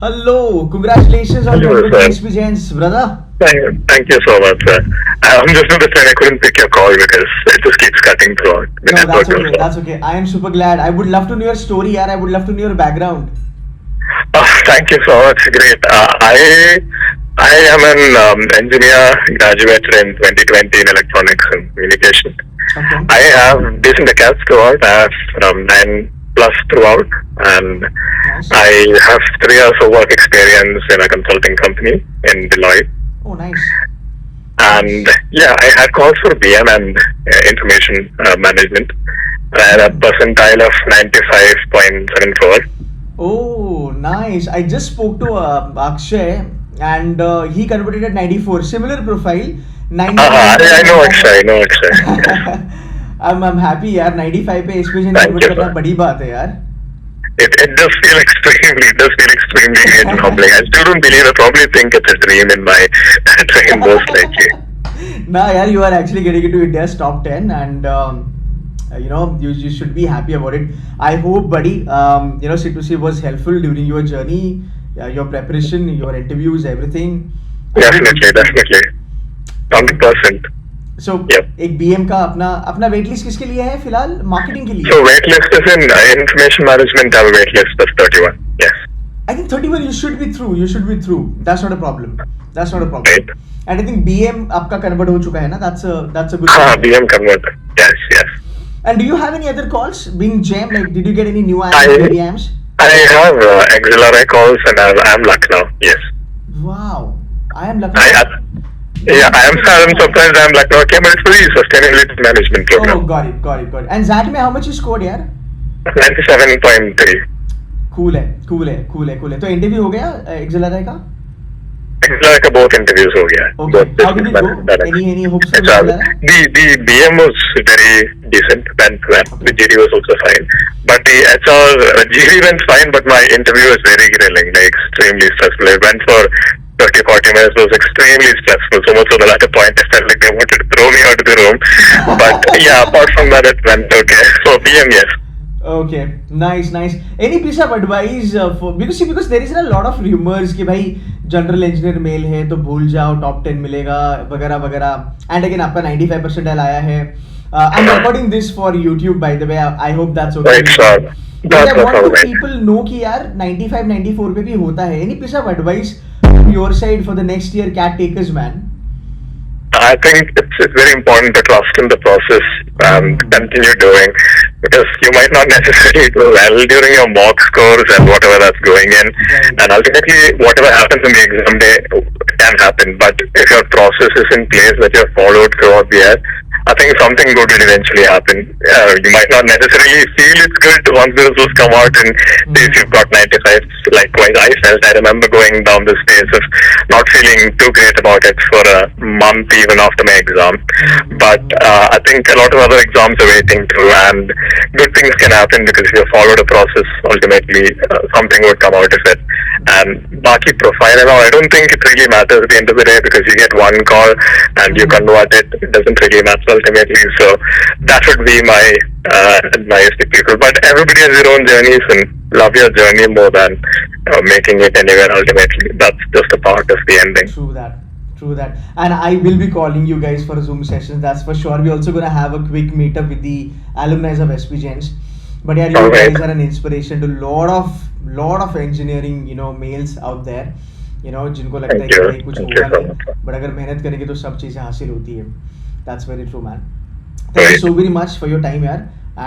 Hello, congratulations on Hello, converting sir. SPJAINs, brother. Thank you so much, sir. I'm just understand I couldn't pick your call because it just keeps cutting throughout. The No, network that's goes okay. off. That's okay. I am super glad. I would love to know your story, yaar. I would love to know your background. Thank you so much. Great. I am an engineer, graduated in 2020 in electronics and communication. Okay. I have decent accounts throughout. I have 9 plus throughout, and Nice. I have 3 years of work experience in a consulting company in Deloitte. Oh, nice. And yeah, I had calls for BM and information management. I had a percentile of 95.74. Oh, nice. I just spoke to Akshay and he converted at 94. Similar profile. I know Akshay, I know Akshay. I'm happy यार 95 पे SPJAIN Thank convert you, करना sir. बड़ी बात है यार. It does feel extremely great and humbling. I still don't believe I probably think it's a dream in my dream most likely. Nah, yaar, you are actually getting into India's top 10 and you should be happy about it. I hope, buddy, C2C was helpful during your journey, your preparation, your interviews, everything. Definitely. 100%. So, Yep. एक BM का अपना wait list किसके लिए है फिलहाल? Marketing के लिए. So waitlist is in information management. I have a waitlist of 31. Yes. I think 31 you should be through. That's not a problem. Right. And I think BM आपका convert हो चुका है ना? That's a good thing. BM converter. Yes. And do you have any other calls being jammed? Like, did you get any new I- AMs? I have auxiliary calls and I am Lucknow. Yes. Wow, I am lucky. I am sometimes I am Lucknow. Okay, but it's for the sustainability management Oh, program. got it. And ZAT में how much you scored यार? 97.3. Cool है. तो interview हो गया auxiliary का? Auxiliary का both interviews हो गया. Okay. Both How did it business go? management. Any hopes for HR. auxiliary? The BM was very decent and the GD was also fine. But the HR GD went fine, but my interview was very grilling, like extremely stressful. I went for 30-40 minutes. It was extremely stressful. So much so that at a point I felt like they wanted to throw me out of the room. But yeah, apart from that, it went okay. So BM, yes. Okay, nice. Any piece of advice because there is a lot of rumors कि भाई general engineer mail है तो भूल जाओ top 10 मिलेगा वगैरह and again आपका 95 percentile आया है. I'm recording this for YouTube by the way. I hope that's okay. Right, sir. But I That's want to alright. people know कि यार 95-94 पे भी होता है. Any piece of advice from your side for the next year CAT takers, man? I think it's very important to trust in the process and continue doing, because you might not necessarily do well during your mock scores and whatever that's going in, Right. and ultimately whatever happens in the exam day can happen. But if your process is in place that you have followed throughout the year, I think something good will eventually happen. You might not necessarily feel it's good once the results come out and say if you've got 95. Likewise, I remember going down this phase of not feeling too great about it for a month even after my exam. But I think a lot of other exams are waiting too, and good things can happen because if you follow the process, ultimately something would come out of it. And Baki profile and all, I don't think it really matters at the end of the day, because you get one call and you convert it. It doesn't really matter ultimately. So that would be my advice to people. But everybody has their own journeys, and love your journey more than making it anywhere ultimately. That's just a part of the ending. True that. And I will be calling you guys for Zoom sessions, that's for sure. We're also gonna have a quick meetup with the alumni of SPJAINs. But yeah, you Alright. guys are an inspiration to lot of engineering, males out there, जिनको लगता है Thank कि you. भाई कुछ Thank होगा you so नहीं, much. but अगर मेहनत करेंगे तो सब चीजें हासिल होती है. That's very true, man. Thank you Right. so very much for your time, yaar.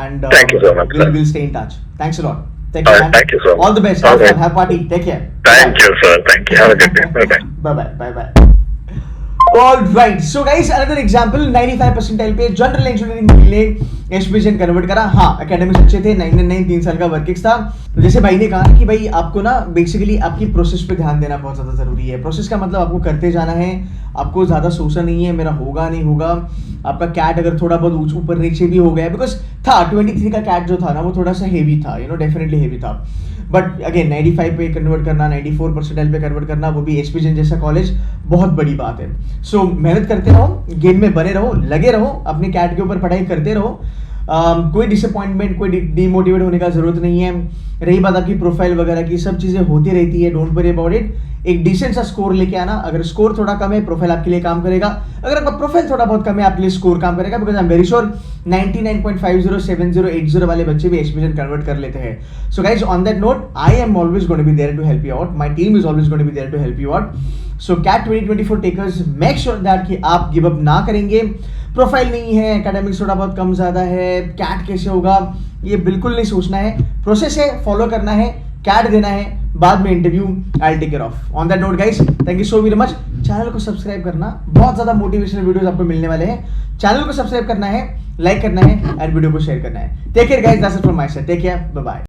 And Thank you so much, sir. we'll stay in touch. Thanks a lot. Take care, Alright, man. thank you so much. All the best. Have Alright. fun. Have party. Take care. Thank you, sir. Thank you. Have a good day. Bye-bye. Bye. Alright, so guys, another example. 95 percentile पे general engineering के लिए SPJAIN convert करा. हाँ, academics अच्छे थे. 999 3 साल का work ex था. जैसे भाई ने कहा कि भाई आपको ना बेसिकली आपकी प्रोसेस पे ध्यान देना बहुत ज़्यादा ज़रूरी है. प्रोसेस का मतलब आपको करते जाना है. आपको ज़्यादा सोचना नहीं है मेरा होगा नहीं होगा. आपका कैट अगर थोड़ा बहुत ऊपर नीचे भी हो गया, बिकॉज था 23 का कैट जो था ना वो थोड़ा सा हेवी था, डेफिनेटली हेवी था. बट अगेन 95 पे कन्वर्ट करना, 94 परसेंटाइल पे कन्वर्ट करना, वो भी SPJAIN जैसा कॉलेज, बहुत बड़ी बात है. सो मेहनत करते रहो, गेम में बने रहो, लगे रहो, अपने कैट के ऊपर पढ़ाई करते रहो. कोई डिसअपॉइंटमेंट, कोई डिमोटिवेट होने का जरूरत नहीं है। रही बात आपकी प्रोफाइल वगैरह की, सब चीजें होती रहती है, डोंट वरी अबाउट इट। एक डिसेंट सा स्कोर लेके आना। अगर स्कोर थोड़ा कम है, प्रोफाइल आपके लिए काम करेगा। अगर आपका प्रोफाइल थोड़ा बहुत कम है, आपके लिए स्कोर काम करेगा, because I am very sure 99.50, 70, 80 वाले बच्चे भी एसपीजन कन्वर्ट कर लेते हैं। So guys, on that note, I am always going to be there to help you out, my team is always going to be there to help you out. So CAT 2024 takers, make sure that कि आप give up ना करेंगे। Profile नहीं है, academics थोड़ा बहुत कम ज्यादा है, कैट कैसे होगा, ये बिल्कुल नहीं सोचना है। प्रोसेस है, फॉलो करना है, कैट देना है, बाद में interview, I take care of. On that note guys, thank you so very much. Channel को सब्सक्राइब करना, बहुत ज्यादा मोटिवेशनल वीडियोस आपको मिलने वाले हैं। चैनल को सब्सक्राइब करना है, लाइक करना है एंड वीडियो को शेयर करना है। Take care guys, that's it from my side. Take care, bye bye.